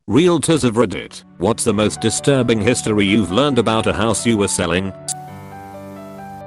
Realtors of Reddit, what's the most disturbing history you've learned about a house you were selling?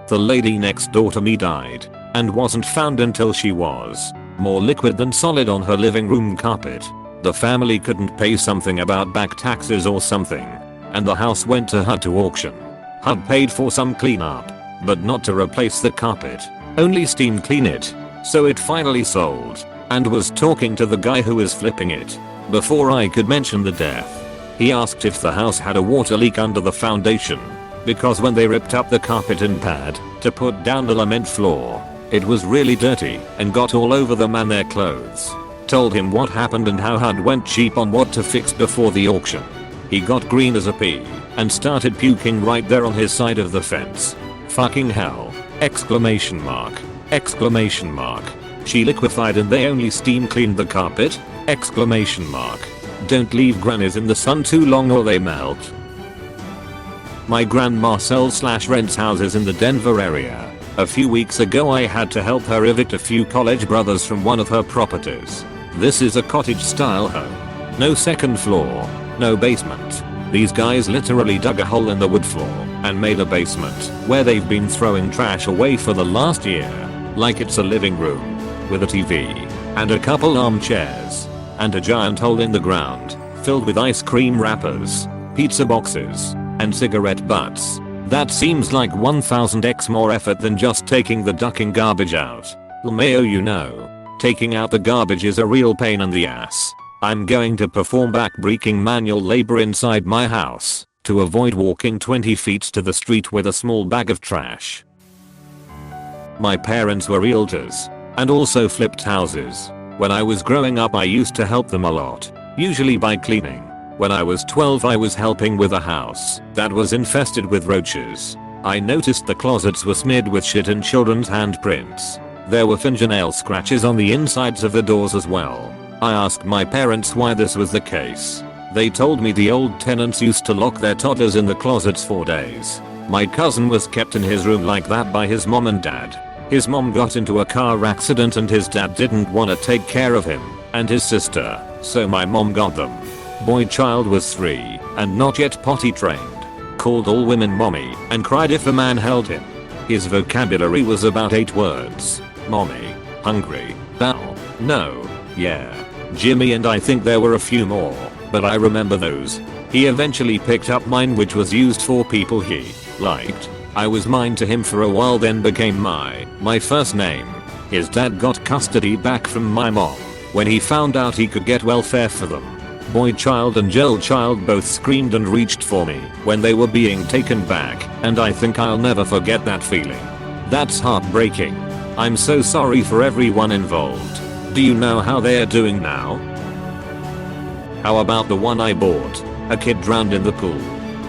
The lady next door to me died and wasn't found until she was more liquid than solid on her living room carpet. The family couldn't pay something about back taxes or something, and the house went to HUD to auction. HUD paid for some cleanup, but not to replace the carpet, only steam clean it. So it finally sold, and was talking to the guy who was flipping it. Before I could mention the death, he asked if the house had a water leak under the foundation, because when they ripped up the carpet and pad to put down the lament floor, it was really dirty and got all over them and their clothes. Told him what happened and how HUD went cheap on what to fix before the auction. He got green as a pea and started puking right there on his side of the fence. Fucking hell! Exclamation mark. Exclamation mark. She liquefied and they only steam cleaned the carpet? Exclamation mark. Don't leave grannies in the sun too long or they melt. My grandma sells/rents houses in the Denver area. A few weeks ago I had to help her evict a few college brothers from one of her properties. This is a cottage style home. No second floor, no basement. These guys literally dug a hole in the wood floor and made a basement where they've been throwing trash away for the last year. Like it's a living room with a TV and a couple armchairs and a giant hole in the ground filled with ice cream wrappers, pizza boxes, and cigarette butts. That seems like 1000x more effort than just taking the ducking garbage out. LMAO, you know, taking out the garbage is a real pain in the ass. I'm going to perform backbreaking manual labor inside my house to avoid walking 20 feet to the street with a small bag of trash. My parents were realtors and also flipped houses. When I was growing up I used to help them a lot, usually by cleaning. When I was 12 I was helping with a house that was infested with roaches. I noticed the closets were smeared with shit and children's handprints. There were fingernail scratches on the insides of the doors as well. I asked my parents why this was the case. They told me the old tenants used to lock their toddlers in the closets for days. My cousin was kept in his room like that by his mom and dad. His mom got into a car accident and his dad didn't want to take care of him and his sister, so my mom got them. Boy child was 3 and not yet potty trained. Called all women mommy and cried if a man held him. His vocabulary was about 8 words. Mommy, hungry, Bell, no, yeah, Jimmy, and I think there were a few more, but I remember those. He eventually picked up mine, which was used for people he liked. I was mine to him for a while, then became my first name. His dad got custody back from my mom when he found out he could get welfare for them. Boy child and girl child both screamed and reached for me when they were being taken back, and I think I'll never forget that feeling. That's heartbreaking. I'm so sorry for everyone involved. Do you know how they are doing now? How about the one I bought? A kid drowned in the pool.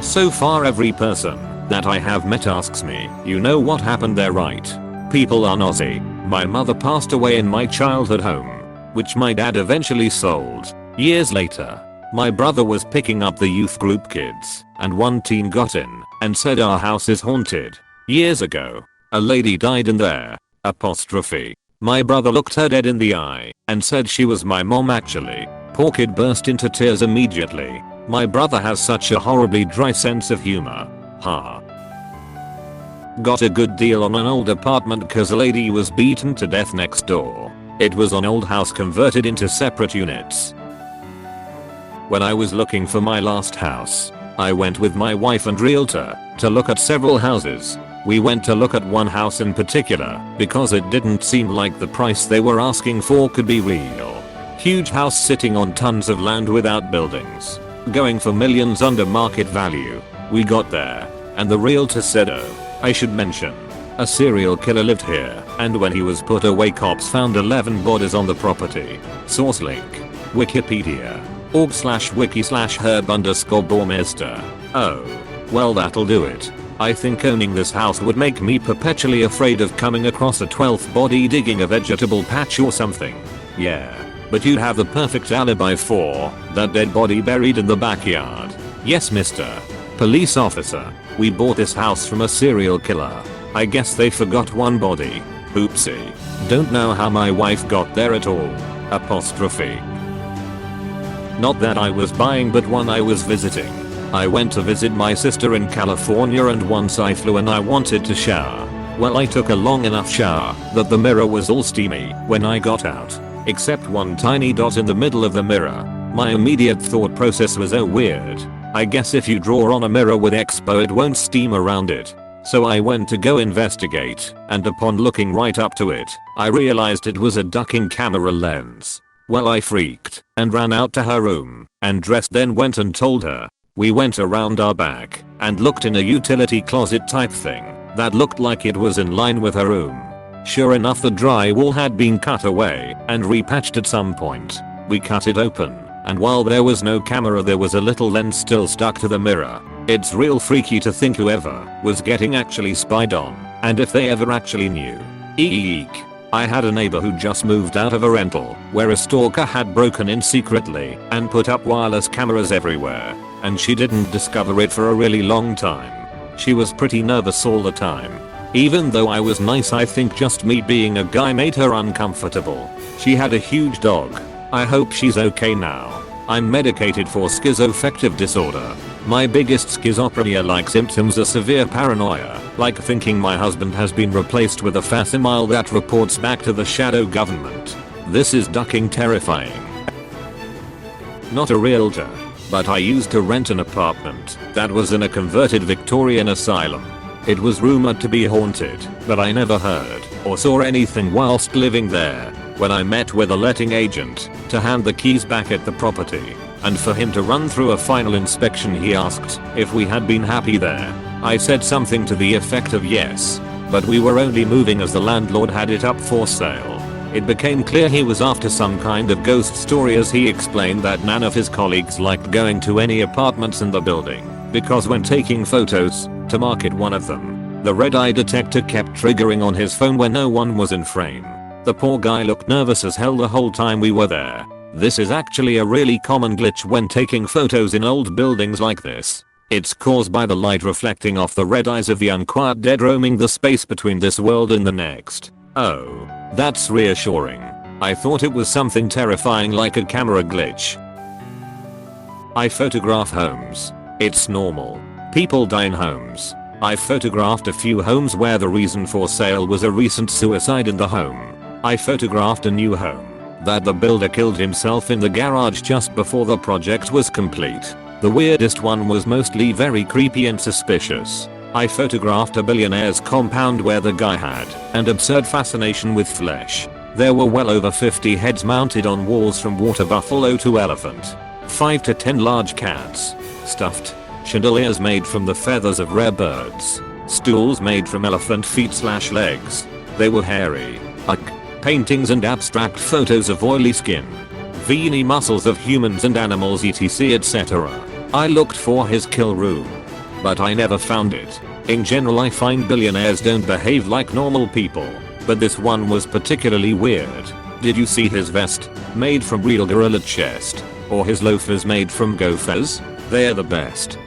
So far every person that I have met asks me, you know what happened there, right? People are nosy. My mother passed away in my childhood home, which my dad eventually sold. Years later, my brother was picking up the youth group kids, and one teen got in and said our house is haunted. Years ago, a lady died in there. Apostrophe. My brother looked her dead in the eye and said she was my mom actually. Poor kid burst into tears immediately. My brother has such a horribly dry sense of humor. Ha. Got a good deal on an old apartment cause a lady was beaten to death next door. It was an old house converted into separate units. When I was looking for my last house, I went with my wife and realtor to look at several houses. We went to look at one house in particular because it didn't seem like the price they were asking for could be real. Huge house sitting on tons of land without buildings. Going for millions under market value. We got there, and the realtor said, oh, I should mention, a serial killer lived here, and when he was put away cops found 11 bodies on the property. Source link. Wikipedia. org/wiki/herb_bormester. Oh. Well, that'll do it. I think owning this house would make me perpetually afraid of coming across a 12th body digging a vegetable patch or something. Yeah. But you'd have the perfect alibi for that dead body buried in the backyard. Yes, Mr. Police Officer. We bought this house from a serial killer. I guess they forgot one body. Oopsie. Don't know how my wife got there at all. Apostrophe. Not that I was buying, but one I was visiting. I went to visit my sister in California, and once I flew and I wanted to shower. Well, I took a long enough shower that the mirror was all steamy when I got out, except one tiny dot in the middle of the mirror. My immediate thought process was, oh weird. I guess if you draw on a mirror with Expo it won't steam around it. So I went to go investigate, and upon looking right up to it, I realized it was a ducking camera lens. Well, I freaked and ran out to her room and dressed, then went and told her. We went around our back and looked in a utility closet type thing that looked like it was in line with her room. Sure enough, the drywall had been cut away and repatched at some point. We cut it open, and while there was no camera, there was a little lens still stuck to the mirror. It's real freaky to think whoever was getting actually spied on, and if they ever actually knew. Eek. I had a neighbor who just moved out of a rental where a stalker had broken in secretly and put up wireless cameras everywhere, and she didn't discover it for a really long time. She was pretty nervous all the time. Even though I was nice, I think just me being a guy made her uncomfortable. She had a huge dog. I hope she's okay now. I'm medicated for schizoaffective disorder. My biggest schizophrenia-like symptoms are severe paranoia, like thinking my husband has been replaced with a facsimile that reports back to the shadow government. This is ducking terrifying. Not a realtor, but I used to rent an apartment that was in a converted Victorian asylum. It was rumored to be haunted, but I never heard or saw anything whilst living there. When I met with a letting agent to hand the keys back at the property and for him to run through a final inspection, he asked if we had been happy there. I said something to the effect of yes, but we were only moving as the landlord had it up for sale. It became clear he was after some kind of ghost story, as he explained that none of his colleagues liked going to any apartments in the building because when taking photos to market one of them, the red eye detector kept triggering on his phone when no one was in frame. The poor guy looked nervous as hell the whole time we were there. This is actually a really common glitch when taking photos in old buildings like this. It's caused by the light reflecting off the red eyes of the unquiet dead roaming the space between this world and the next. Oh, that's reassuring. I thought it was something terrifying like a camera glitch. I photograph homes. It's normal. People die in homes. I photographed a few homes where the reason for sale was a recent suicide in the home. I photographed a new home that the builder killed himself in the garage just before the project was complete. The weirdest one was mostly very creepy and suspicious. I photographed a billionaire's compound where the guy had an absurd fascination with flesh. There were well over 50 heads mounted on walls, from water buffalo to elephant. 5 to 10 large cats. Stuffed. Chandeliers made from the feathers of rare birds. Stools made from elephant feet/legs. They were hairy. Paintings and abstract photos of oily skin. Veiny muscles of humans and animals, etc, etc. I looked for his kill room, but I never found it. In general, I find billionaires don't behave like normal people, but this one was particularly weird. Did you see his vest? Made from real gorilla chest. Or his loafers made from gophers? They're the best.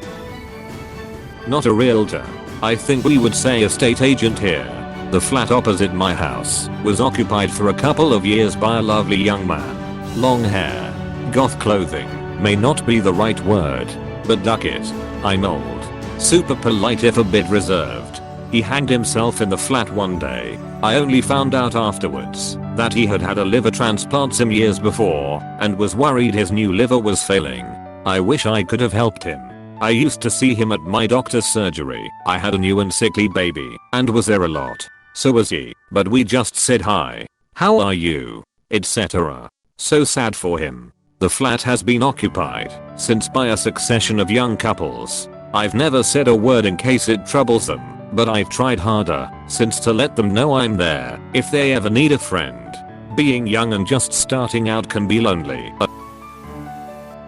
Not a realtor. I think we would say estate agent here. The flat opposite my house was occupied for a couple of years by a lovely young man. Long hair. Goth clothing may not be the right word, but duck it. I'm old. Super polite if a bit reserved. He hanged himself in the flat one day. I only found out afterwards that he had had a liver transplant some years before and was worried his new liver was failing. I wish I could have helped him. I used to see him at my doctor's surgery. I had a new and sickly baby and was there a lot. So was he, but we just said hi, how are you, etc. So sad for him. The flat has been occupied since by a succession of young couples. I've never said a word in case it troubles them, but I've tried harder since to let them know I'm there if they ever need a friend. Being young and just starting out can be lonely.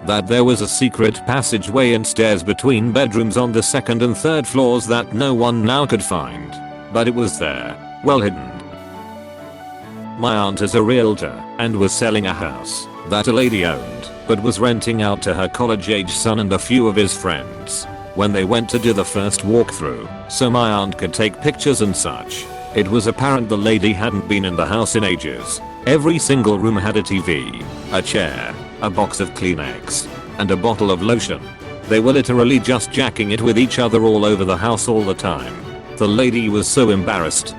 That there was a secret passageway and stairs between bedrooms on the second and third floors that no one now could find. But it was there, well hidden. My aunt is a realtor and was selling a house that a lady owned, but was renting out to her college-age son and a few of his friends. When they went to do the first walkthrough, so my aunt could take pictures and such, it was apparent the lady hadn't been in the house in ages. Every single room had a TV, a chair, a box of Kleenex, and a bottle of lotion. They were literally just jacking it with each other all over the house all the time. The lady was so embarrassed.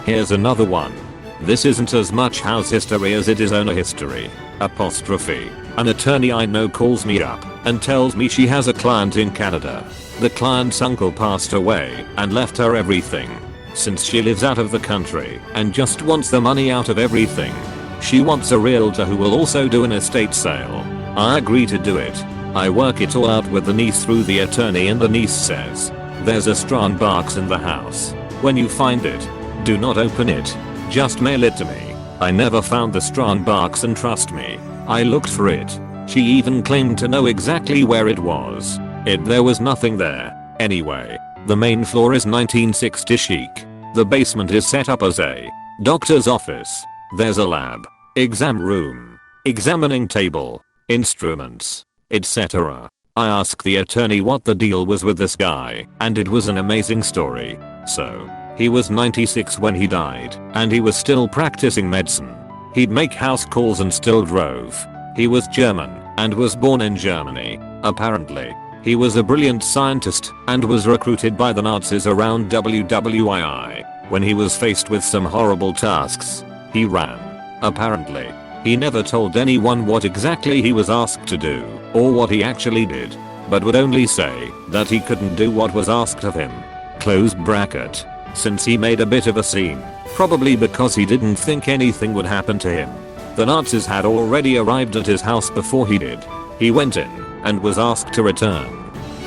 Here's another one. This isn't as much house history as it is owner history. Apostrophe. An attorney I know calls me up and tells me she has a client in Canada. The client's uncle passed away and left her everything. Since she lives out of the country and just wants the money out of everything, she wants a realtor who will also do an estate sale. I agree to do it. I work it all out with the niece through the attorney, and the niece says, "There's a strong box in the house. When you find it, do not open it. Just mail it to me." I never found the strong box, and trust me, I looked for it. She even claimed to know exactly where it was. There was nothing there. Anyway, the main floor is 1960 chic. The basement is set up as a doctor's office. There's a lab, exam room, examining table, instruments, etc. I asked the attorney what the deal was with this guy, and it was an amazing story. So, he was 96 when he died, and he was still practicing medicine. He'd make house calls and still drove. He was German, and was born in Germany. Apparently, he was a brilliant scientist, and was recruited by the Nazis around WWII. When he was faced with some horrible tasks, he ran. Apparently, he never told anyone what exactly he was asked to do, or what he actually did, but would only say that he couldn't do what was asked of him. Close bracket. Since he made a bit of a scene, probably because he didn't think anything would happen to him. The Nazis had already arrived at his house before he did. He went in and was asked to return.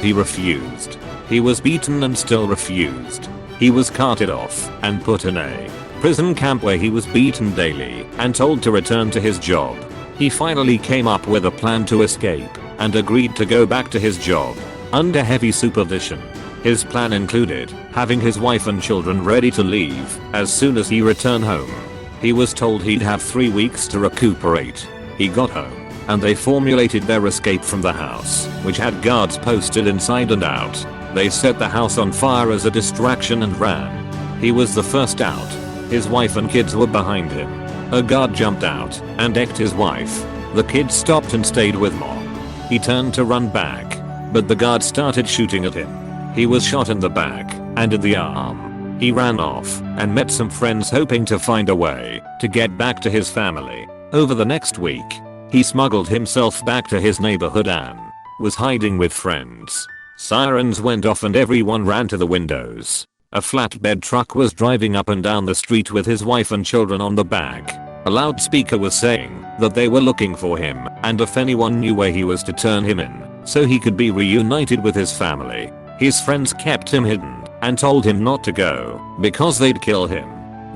He refused. He was beaten and still refused. He was carted off and put in a prison camp where he was beaten daily and told to return to his job. He finally came up with a plan to escape and agreed to go back to his job under heavy supervision. His plan included having his wife and children ready to leave as soon as he returned home. He was told he'd have 3 weeks to recuperate. He got home, and they formulated their escape from the house, which had guards posted inside and out. They set the house on fire as a distraction and ran. He was the first out. His wife and kids were behind him. A guard jumped out and egged his wife. The kids stopped and stayed with Mom. He turned to run back, but the guard started shooting at him. He was shot in the back and in the arm. He ran off and met some friends, hoping to find a way to get back to his family. Over the next week, he smuggled himself back to his neighborhood and was hiding with friends. Sirens went off and everyone ran to the windows. A flatbed truck was driving up and down the street with his wife and children on the back. A loudspeaker was saying that they were looking for him, and if anyone knew where he was, to turn him in so he could be reunited with his family. His friends kept him hidden and told him not to go because they'd kill him.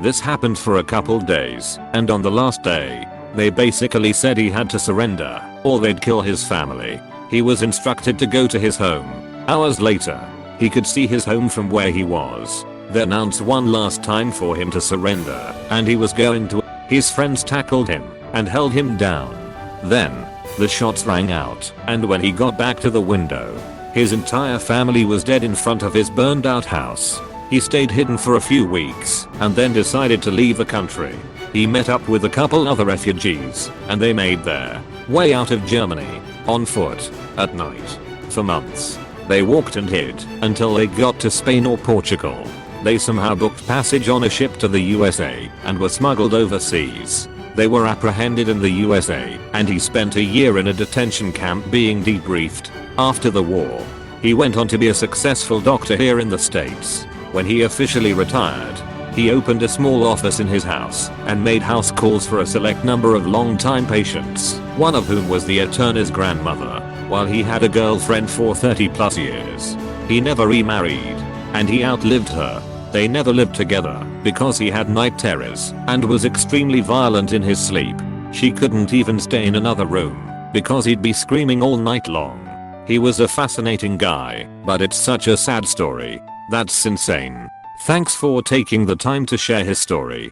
This happened for a couple days, and on the last day, they basically said he had to surrender or they'd kill his family. He was instructed to go to his home. Hours later, he could see his home from where he was. They announced one last time for him to surrender, and he was going to. His friends tackled him and held him down. Then, the shots rang out, and when he got back to the window, his entire family was dead in front of his burned out house. He stayed hidden for a few weeks and then decided to leave the country. He met up with a couple other refugees, and they made their way out of Germany on foot at night. For months, they walked and hid until they got to Spain or Portugal. They somehow booked passage on a ship to the USA and were smuggled overseas. They were apprehended in the USA, and he spent a year in a detention camp being debriefed. After the war, he went on to be a successful doctor here in the States. When he officially retired, he opened a small office in his house and made house calls for a select number of long-time patients, one of whom was the attorney's grandmother, while he had a girlfriend for 30 plus years. He never remarried, and he outlived her. They never lived together because he had night terrors and was extremely violent in his sleep. She couldn't even stay in another room because he'd be screaming all night long. He was a fascinating guy, but it's such a sad story. That's insane. Thanks for taking the time to share his story.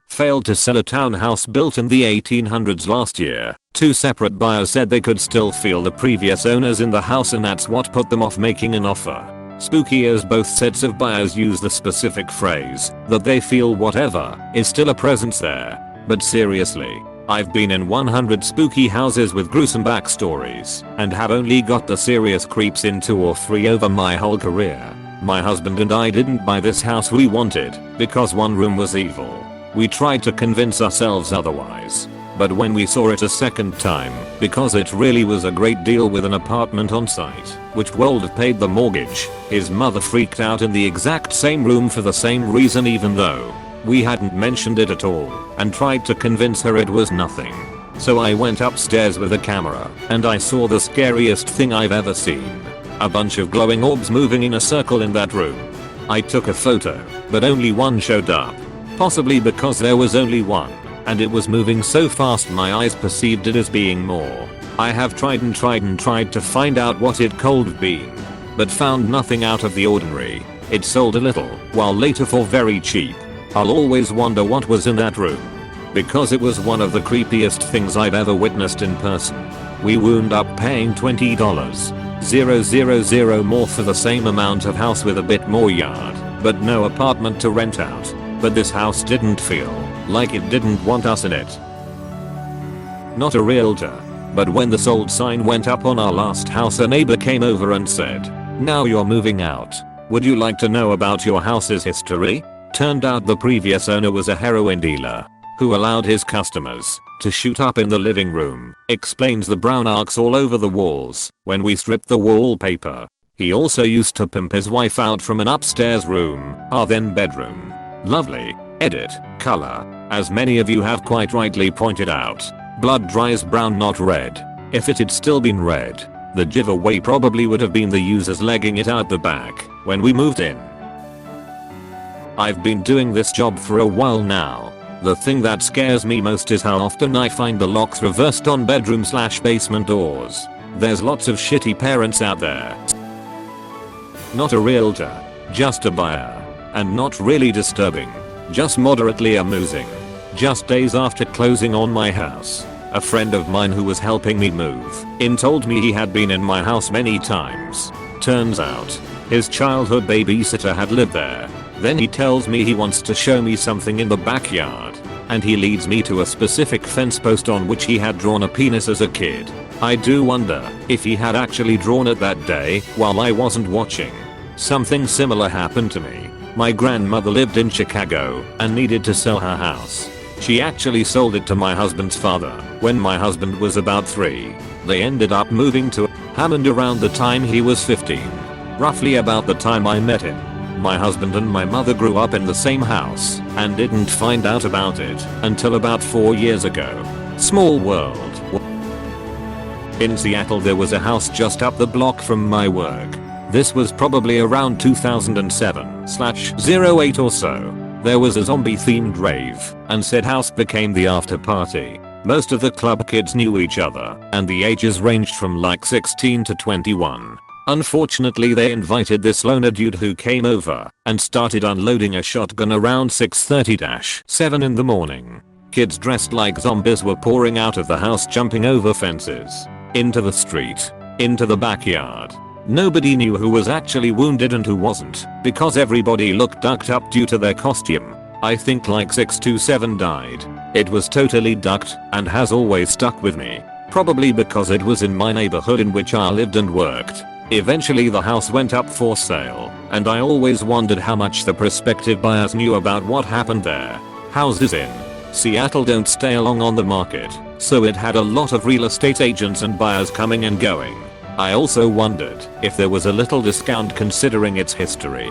Failed to sell a townhouse built in the 1800s last year. Two separate buyers said they could still feel the previous owners in the house, and that's what put them off making an offer. Spooky as both sets of buyers use the specific phrase that they feel whatever is still a presence there. But seriously, I've been in 100 spooky houses with gruesome backstories and have only got the serious creeps in 2 or 3 over my whole career. My husband and I didn't buy this house we wanted because one room was evil. We tried to convince ourselves otherwise. But when we saw it a second time, because it really was a great deal with an apartment on site, which would have paid the mortgage, his mother freaked out in the exact same room for the same reason even though we hadn't mentioned it at all and tried to convince her it was nothing. So I went upstairs with a camera and I saw the scariest thing I've ever seen. A bunch of glowing orbs moving in a circle in that room. I took a photo, but only one showed up. Possibly because there was only one. And it was moving so fast my eyes perceived it as being more. I have tried to find out what it could have been. But found nothing out of the ordinary. It sold a little, while later for very cheap. I'll always wonder what was in that room. Because it was one of the creepiest things I've ever witnessed in person. We wound up paying $20,000 more for the same amount of house with a bit more yard, but no apartment to rent out. But this house didn't feel like it didn't want us in it. Not a realtor. But when the sold sign went up on our last house, a neighbor came over and said, "Now you're moving out. Would you like to know about your house's history?" Turned out the previous owner was a heroin dealer who allowed his customers to shoot up in the living room. Explains the brown arcs all over the walls when we stripped the wallpaper. He also used to pimp his wife out from an upstairs room, our then bedroom. Lovely. Edit. Color. As many of you have quite rightly pointed out, blood dries brown not red. If it had still been red, the giveaway probably would have been the users legging it out the back when we moved in. I've been doing this job for a while now. The thing that scares me most is how often I find the locks reversed on bedroom/basement doors. There's lots of shitty parents out there. Not a realtor, just a buyer. And not really disturbing. Just moderately amusing. Just days after closing on my house, a friend of mine who was helping me move in told me he had been in my house many times. Turns out, his childhood babysitter had lived there. Then he tells me he wants to show me something in the backyard. And he leads me to a specific fence post on which he had drawn a penis as a kid. I do wonder if he had actually drawn it that day while I wasn't watching. Something similar happened to me. My grandmother lived in Chicago and needed to sell her house. She actually sold it to my husband's father when my husband was about 3. They ended up moving to Hammond around the time he was 15. Roughly about the time I met him. My husband and my mother grew up in the same house and didn't find out about it until about 4 years ago. Small world. In Seattle there was a house just up the block from my work. This was probably around 2007/08 or so. There was a zombie themed rave and said house became the after party. Most of the club kids knew each other and the ages ranged from like 16 to 21. Unfortunately they invited this loner dude who came over and started unloading a shotgun around 6:30-7 in the morning. Kids dressed like zombies were pouring out of the house, jumping over fences, into the street, into the backyard. Nobody knew who was actually wounded and who wasn't because everybody looked ducked up due to their costume. I think like 6 to 7 died. It was totally ducked and has always stuck with me. Probably because it was in my neighborhood in which I lived and worked. Eventually the house went up for sale, and I always wondered how much the prospective buyers knew about what happened there. Houses in Seattle don't stay long on the market, so it had a lot of real estate agents and buyers coming and going. I also wondered if there was a little discount considering its history.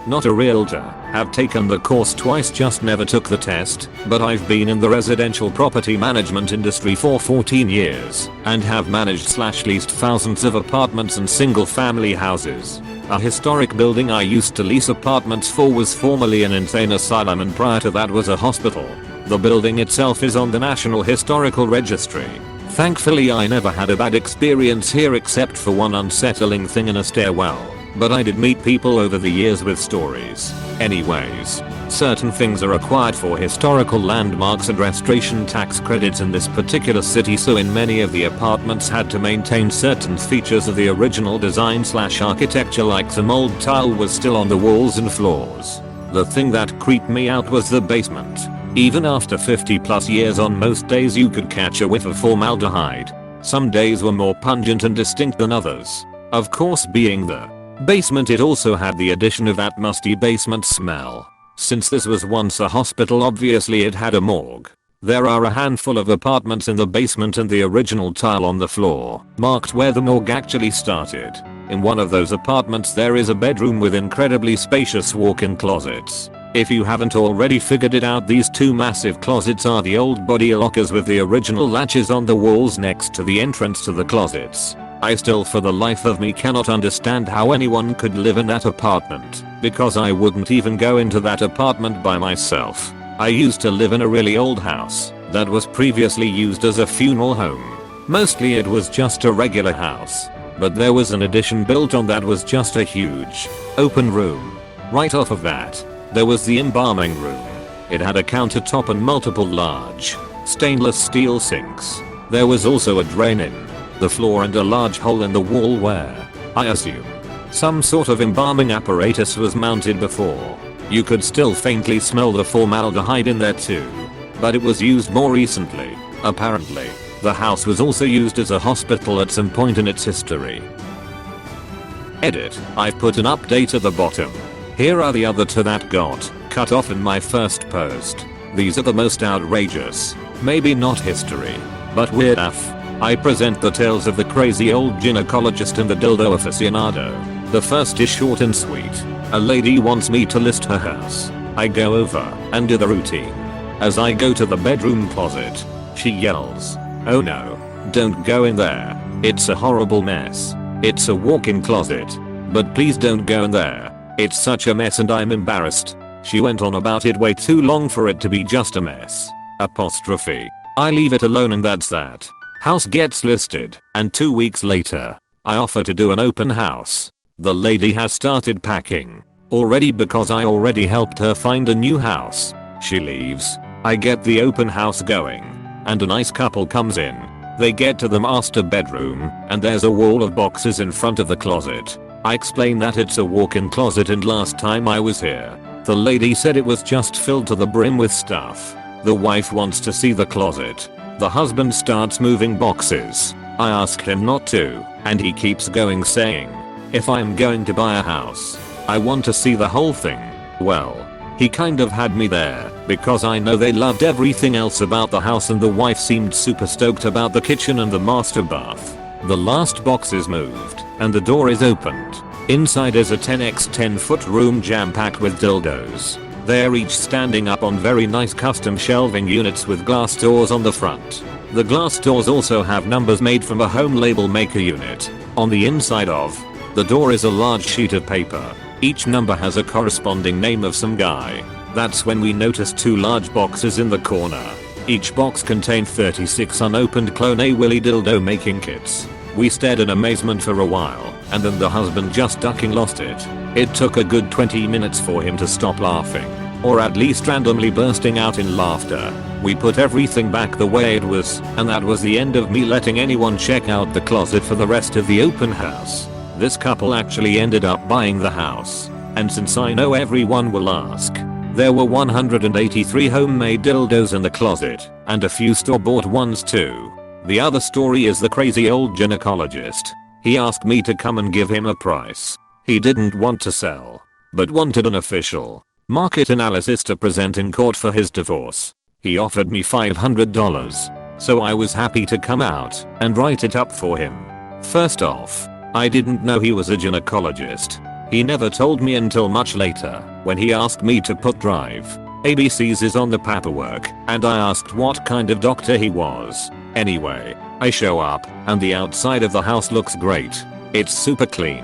Not a realtor, have taken the course twice, just never took the test, but I've been in the residential property management industry for 14 years and have managed/leased thousands of apartments and single family houses. A historic building I used to lease apartments for was formerly an insane asylum, and prior to that was a hospital. The building itself is on the National Historical Registry. Thankfully I never had a bad experience here except for one unsettling thing in a stairwell. But I did meet people over the years with stories. Anyways, certain things are required for historical landmarks and restoration tax credits in this particular city, so in many of the apartments had to maintain certain features of the original design/architecture, like the mold tile was still on the walls and floors. The thing that creeped me out was the basement. Even after 50 plus years, on most days you could catch a whiff of formaldehyde. Some days were more pungent and distinct than others. Of course, being the basement, it also had the addition of that musty basement smell. Since this was once a hospital, obviously it had a morgue. There are a handful of apartments in the basement, and the original tile on the floor marked where the morgue actually started. In one of those apartments there is a bedroom with incredibly spacious walk-in closets. If you haven't already figured it out, these two massive closets are the old body lockers with the original latches on the walls next to the entrance to the closets. I still for the life of me cannot understand how anyone could live in that apartment, because I wouldn't even go into that apartment by myself. I used to live in a really old house that was previously used as a funeral home. Mostly it was just a regular house, but there was an addition built on that was just a huge open room. Right off of that, there was the embalming room. It had a countertop and multiple large stainless steel sinks. There was also a drain in the floor and a large hole in the wall where, I assume, some sort of embalming apparatus was mounted before. You could still faintly smell the formaldehyde in there too. But it was used more recently. Apparently, the house was also used as a hospital at some point in its history. Edit. I've put an update at the bottom. Here are the other two that got cut off in my first post. These are the most outrageous. Maybe not history, but weird af. I present the tales of the crazy old gynecologist and the dildo aficionado. The first is short and sweet. A lady wants me to list her house. I go over and do the routine. As I go to the bedroom closet, she yells, "Oh no, don't go in there. It's a horrible mess. It's a walk-in closet. But please don't go in there. It's such a mess and I'm embarrassed." She went on about it way too long for it to be just a mess. Apostrophe. I leave it alone and that's that. House gets listed, and 2 weeks later, I offer to do an open house. The lady has started packing already because I already helped her find a new house. She leaves. I get the open house going, and a nice couple comes in. They get to the master bedroom, and there's a wall of boxes in front of the closet. I explain that it's a walk-in closet and last time I was here, the lady said it was just filled to the brim with stuff. The wife wants to see the closet. The husband starts moving boxes. I ask him not to, and he keeps going saying, "If I'm going to buy a house, I want to see the whole thing." Well, he kind of had me there, because I know they loved everything else about the house and the wife seemed super stoked about the kitchen and the master bath. The last box is moved, and the door is opened. Inside is a 10x10 foot room jam-packed with dildos. They're each standing up on very nice custom shelving units with glass doors on the front. The glass doors also have numbers made from a home label maker unit. On the inside of the door is a large sheet of paper. Each number has a corresponding name of some guy. That's when we noticed two large boxes in the corner. Each box contained 36 unopened Clone A Willy dildo making kits. We stared in amazement for a while, and then the husband just ducking lost it. It took a good 20 minutes for him to stop laughing, or at least randomly bursting out in laughter. We put everything back the way it was, and that was the end of me letting anyone check out the closet for the rest of the open house. This couple actually ended up buying the house, and since I know everyone will ask, there were 183 homemade dildos in the closet, and a few store-bought ones too. The other story is the crazy old gynecologist. He asked me to come and give him a price. He didn't want to sell, but wanted an official market analysis to present in court for his divorce. He offered me $500, so I was happy to come out and write it up for him. First off, I didn't know he was a gynecologist. He never told me until much later, when he asked me to put drive ABCs on the paperwork, and I asked what kind of doctor he was. Anyway, I show up, and the outside of the house looks great. It's super clean,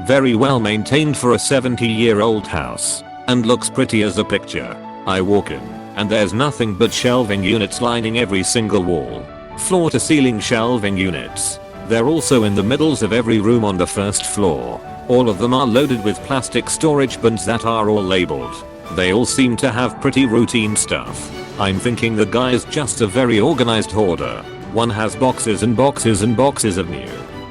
very well maintained for a 70-year-old house, and looks pretty as a picture. I walk in, and there's nothing but shelving units lining every single wall. Floor to ceiling shelving units. They're also in the middles of every room on the first floor. All of them are loaded with plastic storage bins that are all labeled. They all seem to have pretty routine stuff. I'm thinking the guy is just a very organized hoarder. One has boxes and boxes and boxes of new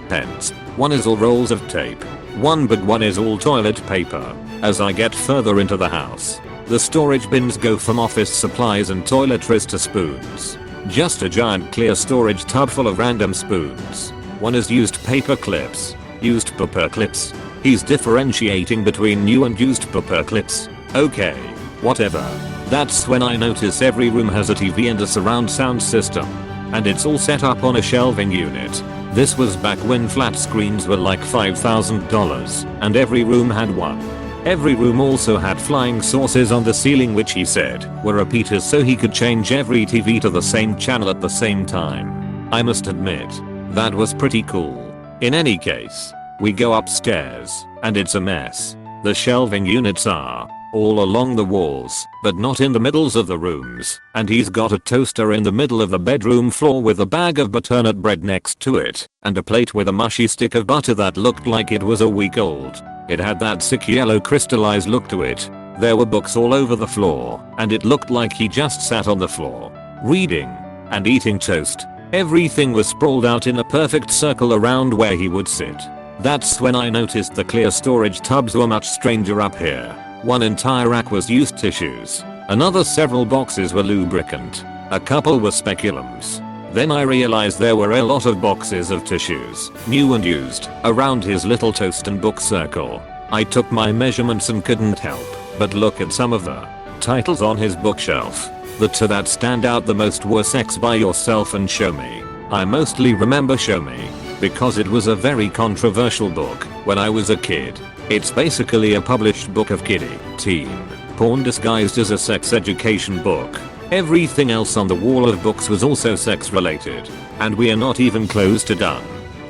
pens. One is all rolls of tape. One big one is all toilet paper. As I get further into the house, The storage bins go from office supplies and toiletries to spoons. Just a giant clear storage tub full of random spoons. One is used paper clips. Used paper clips? He's differentiating between new and used paper clips. Okay, whatever. That's when I notice every room has a TV and a surround sound system. And it's all set up on a shelving unit. This was back when flat screens were like $5,000 and every room had one. Every room also had flying saucers on the ceiling, which he said were repeaters, so he could change every TV to the same channel at the same time. I must admit, that was pretty cool. In any case, we go upstairs and it's a mess. The shelving units are all along the walls, but not in the middles of the rooms, and he's got a toaster in the middle of the bedroom floor with a bag of butternut bread next to it, and a plate with a mushy stick of butter that looked like it was a week old. It had that sick yellow crystallized look to it. There were books all over the floor, and it looked like he just sat on the floor, reading and eating toast. Everything was sprawled out in a perfect circle around where he would sit. That's when I noticed the clear storage tubs were much stranger up here. One entire rack was used tissues. Another several boxes were lubricant. A couple were speculums. Then I realized there were a lot of boxes of tissues, new and used, around his little toast and book circle. I took my measurements and couldn't help but look at some of the titles on his bookshelf. The two that stand out the most were Sex by Yourself and Show Me. I mostly remember Show Me because it was a very controversial book when I was a kid. It's basically a published book of kiddie, teen, porn disguised as a sex education book. Everything else on the wall of books was also sex related, and we are not even close to done.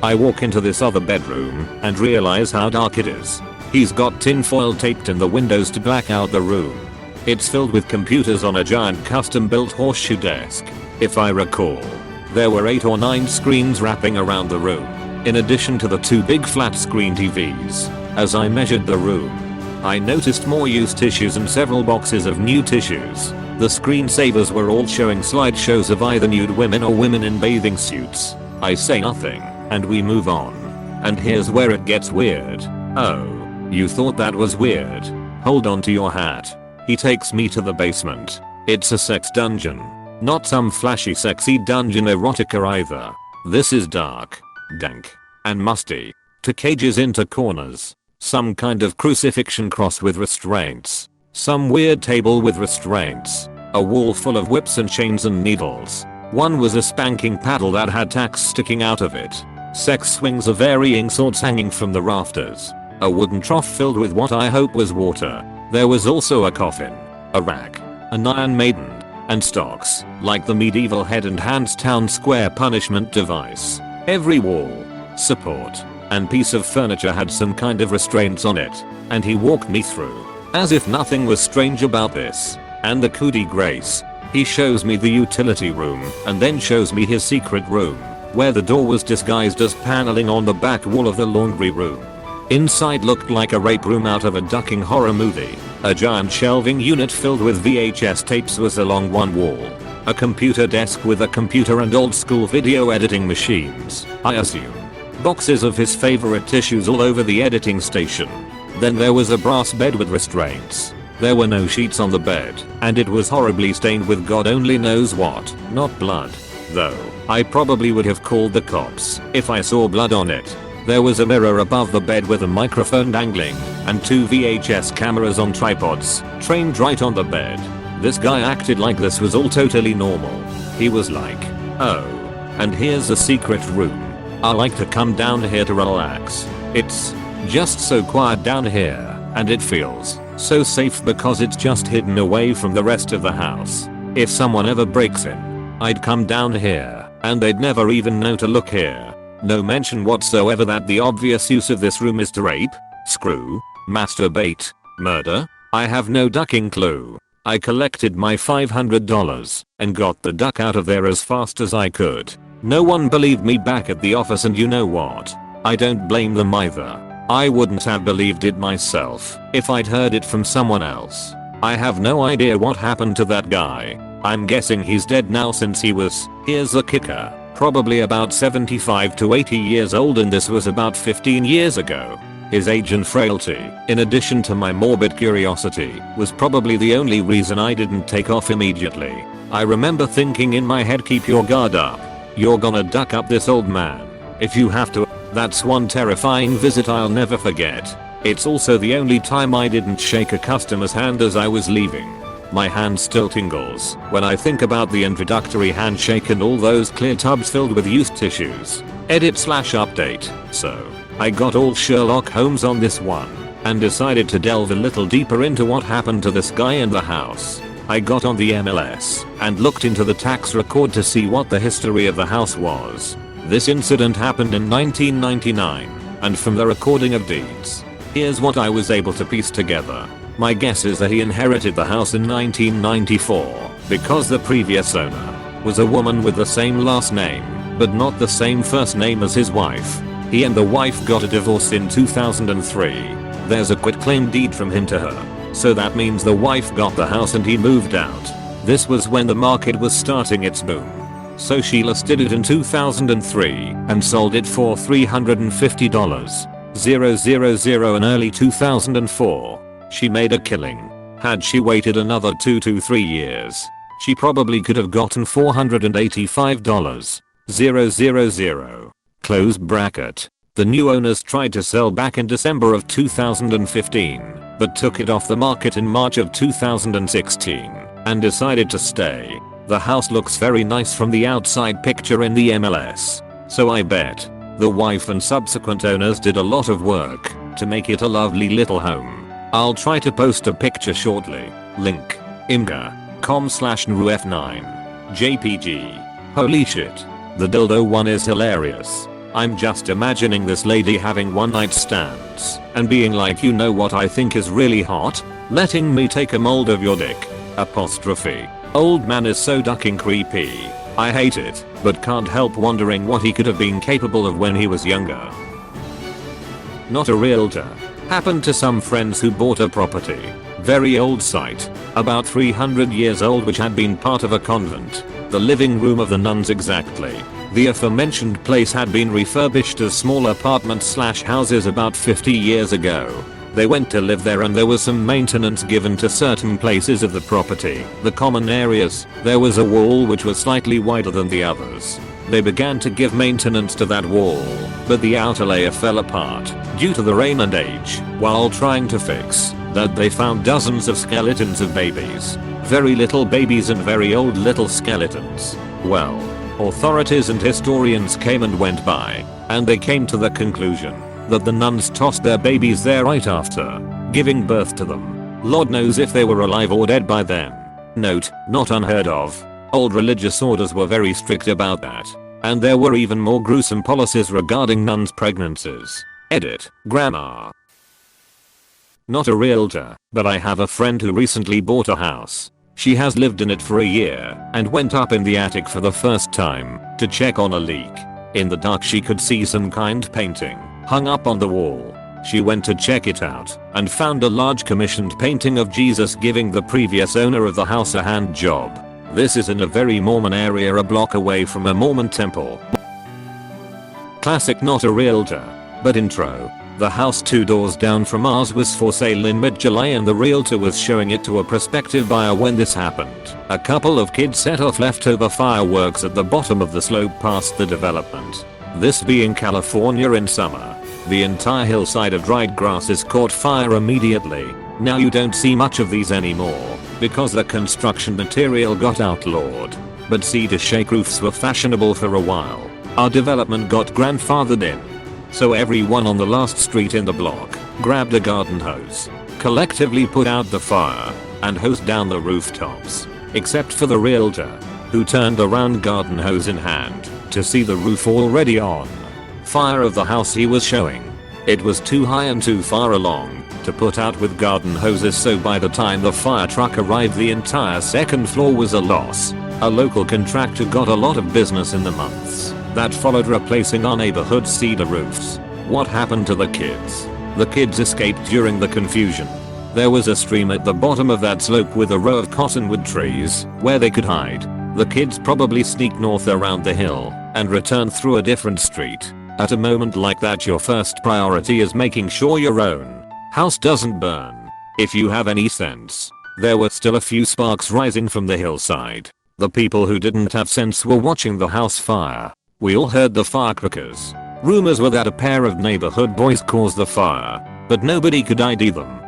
I walk into this other bedroom and realize how dark it is. He's got tinfoil taped in the windows to black out the room. It's filled with computers on a giant custom built horseshoe desk. If I recall, there were 8 or 9 screens wrapping around the room, in addition to the 2 big flat screen TVs. As I measured the room, I noticed more used tissues and several boxes of new tissues. The screensavers were all showing slideshows of either nude women or women in bathing suits. I say nothing, and we move on. And here's where it gets weird. Oh, you thought that was weird? Hold on to your hat. He takes me to the basement. It's a sex dungeon. Not some flashy sexy dungeon erotica either. This is dark, dank, and musty. 2 cages into corners. Some kind of crucifixion cross with restraints. Some weird table with restraints. A wall full of whips and chains and needles. One was a spanking paddle that had tacks sticking out of it. Sex swings of varying sorts hanging from the rafters. A wooden trough filled with what I hope was water. There was also a coffin, a rack, an Iron Maiden, and stocks, like the medieval head and hands town square punishment device. Every wall, support, and piece of furniture had some kind of restraints on it, and he walked me through, as if nothing was strange about this. And the coup de grace, he shows me the utility room and then shows me his secret room, where the door was disguised as paneling on the back wall of the laundry room. Inside looked like a rape room out of a ducking horror movie. A giant shelving unit filled with VHS tapes was along one wall. A computer desk with a computer and old school video editing machines, I assume. Boxes of his favorite tissues all over the editing station. Then there was a brass bed with restraints. There were no sheets on the bed, and it was horribly stained with God only knows what, not blood. Though, I probably would have called the cops if I saw blood on it. There was a mirror above the bed with a microphone dangling, and 2 VHS cameras on tripods, trained right on the bed. This guy acted like this was all totally normal. He was like, oh, and here's a secret room. I like to come down here to relax. It's just so quiet down here, and it feels so safe because it's just hidden away from the rest of the house. If someone ever breaks in, I'd come down here, and they'd never even know to look here. No mention whatsoever that the obvious use of this room is to rape, screw, masturbate, murder. I have no ducking clue. I collected my $500 and got the duck out of there as fast as I could. No one believed me back at the office, and you know what? I don't blame them either. I wouldn't have believed it myself if I'd heard it from someone else. I have no idea what happened to that guy. I'm guessing he's dead now since he was, here's the kicker, probably about 75 to 80 years old, and this was about 15 years ago. His age and frailty, in addition to my morbid curiosity, was probably the only reason I didn't take off immediately. I remember thinking in my head, keep your guard up. You're gonna duck up this old man. If you have to. That's one terrifying visit I'll never forget. It's also the only time I didn't shake a customer's hand as I was leaving. My hand still tingles when I think about the introductory handshake and all those clear tubs filled with used tissues. Edit/update. So, I got all Sherlock Holmes on this one and decided to delve a little deeper into what happened to this guy in the house. I got on the MLS and looked into the tax record to see what the history of the house was. This incident happened in 1999, and from the recording of deeds, here's what I was able to piece together. My guess is that he inherited the house in 1994 because the previous owner was a woman with the same last name, but not the same first name as his wife. He and the wife got a divorce in 2003. There's a quitclaim deed from him to her, so that means the wife got the house and he moved out. This was when the market was starting its boom. So she listed it in 2003 and sold it for $350,000 in early 2004. She made a killing. Had she waited another 2 to 3 years, she probably could have gotten $485,000. Close bracket. The new owners tried to sell back in December of 2015, but took it off the market in March of 2016 and decided to stay. The house looks very nice from the outside picture in the MLS, so I bet the wife and subsequent owners did a lot of work to make it a lovely little home. I'll try to post a picture shortly. Link imga.com/nruf9 jpg. Holy shit. The dildo one is hilarious. I'm just imagining this lady having one night stands and being like, you know what I think is really hot? Letting me take a mold of your dick. Apostrophe. Old man is so ducking creepy. I hate it, but can't help wondering what he could have been capable of when he was younger. Not a realtor. Happened to some friends who bought a property. Very old site. About 300 years old, which had been part of a convent. The living room of the nuns exactly. The aforementioned place had been refurbished as small apartments/houses about 50 years ago. They went to live there and there was some maintenance given to certain places of the property. The common areas, there was a wall which was slightly wider than the others. They began to give maintenance to that wall, but the outer layer fell apart due to the rain and age. While trying to fix that, they found dozens of skeletons of babies. Very little babies and very old little skeletons. Well, authorities and historians came and went by, and they came to the conclusion that the nuns tossed their babies there right after giving birth to them. Lord knows if they were alive or dead by then. Note, not unheard of. Old religious orders were very strict about that, and there were even more gruesome policies regarding nuns' pregnancies. Edit, grammar. Not a realtor, but I have a friend who recently bought a house. She has lived in it for a year and went up in the attic for the first time to check on a leak. In the dark she could see some kind painting hung up on the wall. She went to check it out and found a large commissioned painting of Jesus giving the previous owner of the house a hand job. This is in a very Mormon area, a block away from a Mormon temple. Classic not a realtor, but intro. The house 2 doors down from ours was for sale in mid-July and the realtor was showing it to a prospective buyer when this happened. A couple of kids set off leftover fireworks at the bottom of the slope past the development. This being California in summer, the entire hillside of dried grasses caught fire immediately. Now you don't see much of these anymore because the construction material got outlawed. But cedar shake roofs were fashionable for a while. Our development got grandfathered in. So everyone on the last street in the block grabbed a garden hose, collectively put out the fire, and hosed down the rooftops. Except for the realtor, who turned around garden hose in hand to see the roof already on fire of the house he was showing. It was too high and too far along to put out with garden hoses, so by the time the fire truck arrived the entire second floor was a loss. A local contractor got a lot of business in the months that followed replacing our neighborhood's cedar roofs. What happened to the kids? The kids escaped during the confusion. There was a stream at the bottom of that slope with a row of cottonwood trees where they could hide. The kids probably sneaked north around the hill and returned through a different street. At a moment like that, your first priority is making sure your own house doesn't burn. If you have any sense. There were still a few sparks rising from the hillside. The people who didn't have sense were watching the house fire. We all heard the firecrackers. Rumors were that a pair of neighborhood boys caused the fire, but nobody could ID them.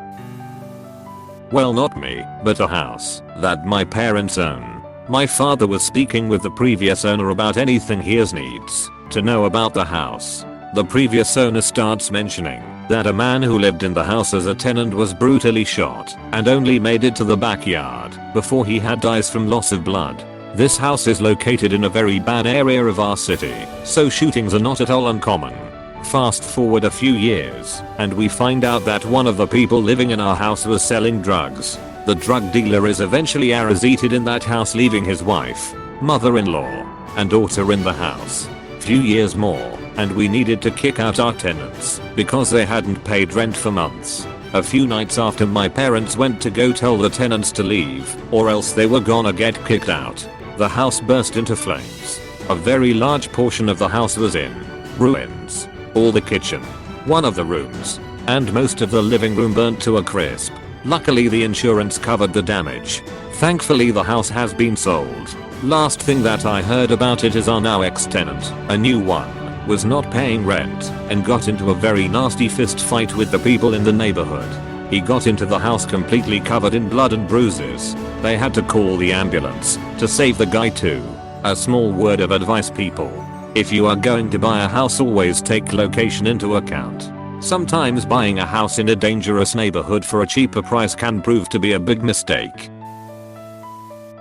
Well, not me, but a house that my parents own. My father was speaking with the previous owner about anything he needs to know about the house. The previous owner starts mentioning that a man who lived in the house as a tenant was brutally shot and only made it to the backyard before he had dies from loss of blood. This house is located in a very bad area of our city, so shootings are not at all uncommon. Fast forward a few years, and we find out that one of the people living in our house was selling drugs. The drug dealer is eventually arrested in that house, leaving his wife, mother-in-law, and daughter in the house. Few years more, and we needed to kick out our tenants because they hadn't paid rent for months. A few nights after my parents went to go tell the tenants to leave, or else they were gonna get kicked out, the house burst into flames. A very large portion of the house was in ruins. All the kitchen, one of the rooms, and most of the living room burnt to a crisp. Luckily the insurance covered the damage. Thankfully the house has been sold. Last thing that I heard about it is our now ex-tenant, a new one, was not paying rent and got into a very nasty fist fight with the people in the neighborhood. He got into the house completely covered in blood and bruises. They had to call the ambulance to save the guy too. A small word of advice, people. If you are going to buy a house, always take location into account. Sometimes buying a house in a dangerous neighborhood for a cheaper price can prove to be a big mistake.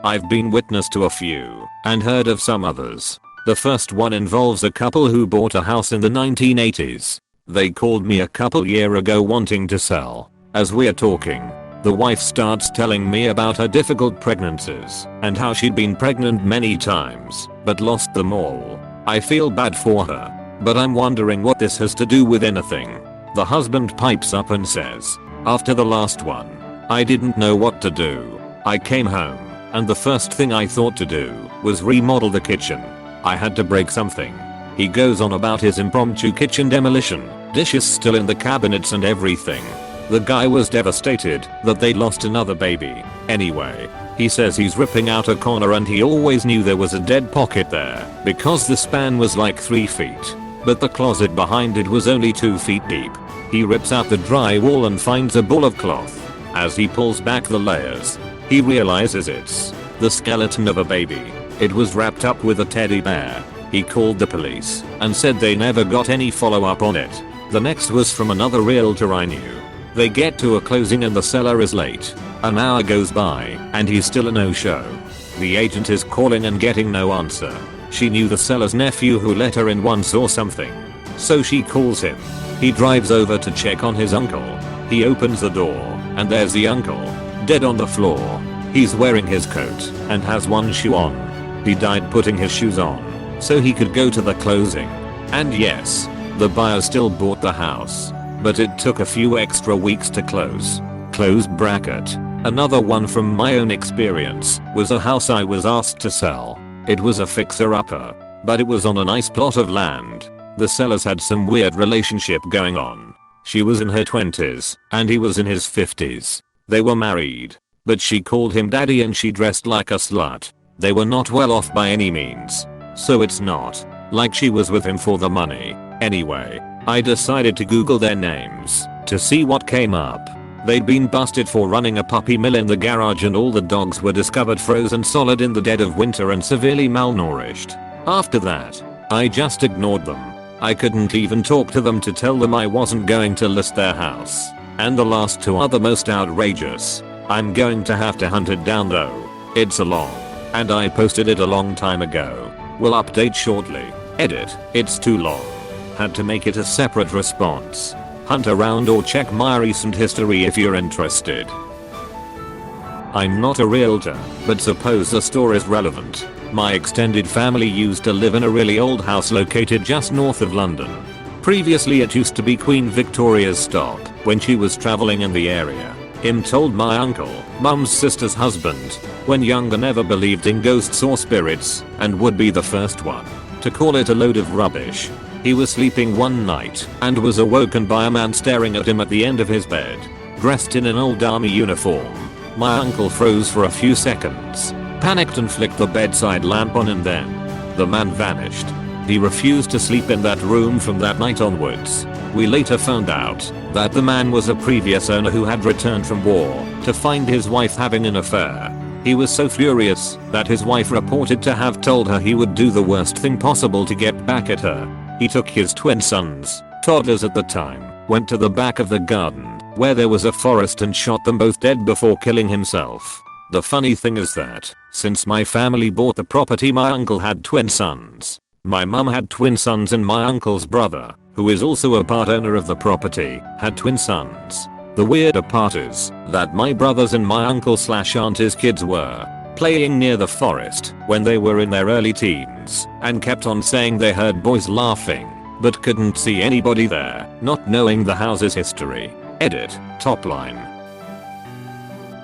I've been witness to a few and heard of some others. The first one involves a couple who bought a house in the 1980s. They called me a couple years ago wanting to sell. As we're talking, the wife starts telling me about her difficult pregnancies and how she'd been pregnant many times but lost them all. I feel bad for her, but I'm wondering what this has to do with anything. The husband pipes up and says, "After the last one, I didn't know what to do. I came home, and the first thing I thought to do was remodel the kitchen. I had to break something." He goes on about his impromptu kitchen demolition, dishes still in the cabinets and everything. The guy was devastated that they lost another baby. Anyway, he says he's ripping out a corner and he always knew there was a dead pocket there because the span was like 3 feet, but the closet behind it was only 2 feet deep. He rips out the drywall and finds a ball of cloth. As he pulls back the layers, he realizes it's the skeleton of a baby. It was wrapped up with a teddy bear. He called the police and said they never got any follow-up on it. The next was from another realtor I knew. They get to a closing and the seller is late. An hour goes by and he's still a no-show. The agent is calling and getting no answer. She knew the seller's nephew who let her in once or something. So she calls him. He drives over to check on his uncle. He opens the door and there's the uncle, dead on the floor. He's wearing his coat and has one shoe on. He died putting his shoes on so he could go to the closing. And yes, the buyer still bought the house, but it took a few extra weeks to close. Close bracket. Another one from my own experience was a house I was asked to sell. It was a fixer-upper, but it was on a nice plot of land. The sellers had some weird relationship going on. She was in her 20s and he was in his 50s. They were married, but she called him daddy and she dressed like a slut. They were not well off by any means, so it's not like she was with him for the money. Anyway, I decided to Google their names to see what came up. They'd been busted for running a puppy mill in the garage and all the dogs were discovered frozen solid in the dead of winter and severely malnourished. After that, I just ignored them. I couldn't even talk to them to tell them I wasn't going to list their house. And the last two are the most outrageous. I'm going to have to hunt it down though. It's a long, and I posted it a long time ago. Will update shortly. Edit, it's too long. Had to make it a separate response. Hunt around or check my recent history if you're interested. I'm not a realtor, but suppose the story is relevant. My extended family used to live in a really old house located just north of London. Previously it used to be Queen Victoria's stop when she was traveling in the area. Him told my uncle, mum's sister's husband, when younger never believed in ghosts or spirits and would be the first one to call it a load of rubbish. He was sleeping one night and was awoken by a man staring at him at the end of his bed, dressed in an old army uniform. My uncle froze for a few seconds, panicked and flicked the bedside lamp on, and then the man vanished. He refused to sleep in that room from that night onwards. We later found out that the man was a previous owner who had returned from war to find his wife having an affair. He was so furious that his wife reported to have told her he would do the worst thing possible to get back at her. He took his twin sons, toddlers at the time, went to the back of the garden where there was a forest and shot them both dead before killing himself. The funny thing is that, since my family bought the property, my uncle had twin sons. My mum had twin sons, and my uncle's brother, who is also a part owner of the property, had twin sons. The weirder part is that my brothers and my uncle/auntie's kids were playing near the forest when they were in their early teens and kept on saying they heard boys laughing but couldn't see anybody there, not knowing the house's history. Edit, top line.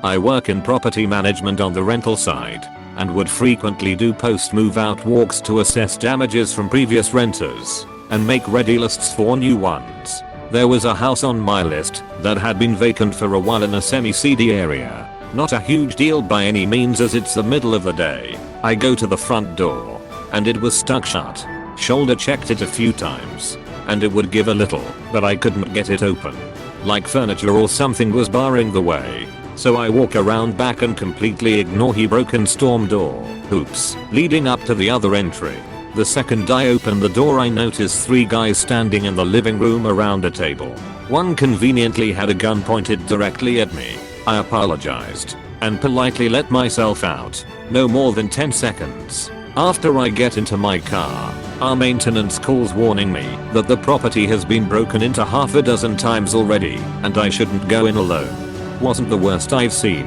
I work in property management on the rental side and would frequently do post-move out walks to assess damages from previous renters and make ready lists for new ones. There was a house on my list that had been vacant for a while in a semi-seedy area. Not a huge deal by any means, as it's the middle of the day. I go to the front door and it was stuck shut. Shoulder checked it a few times and it would give a little, but I couldn't get it open. Like furniture or something was barring the way. So I walk around back and completely ignore he broken storm door hoops leading up to the other entry. The second I open the door, I notice 3 guys standing in the living room around a table. One conveniently had a gun pointed directly at me. I apologized and politely let myself out. No more than 10 seconds after I get into my car, our maintenance calls warning me that the property has been broken into half a dozen times already and I shouldn't go in alone. Wasn't the worst I've seen,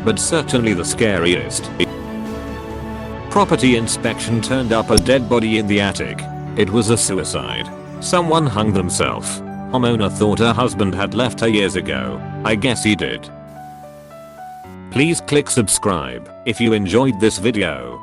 but certainly the scariest. Property inspection turned up a dead body in the attic. It was a suicide. Someone hung themselves. Homeowner thought her husband had left her years ago. I guess he did. Please click subscribe if you enjoyed this video.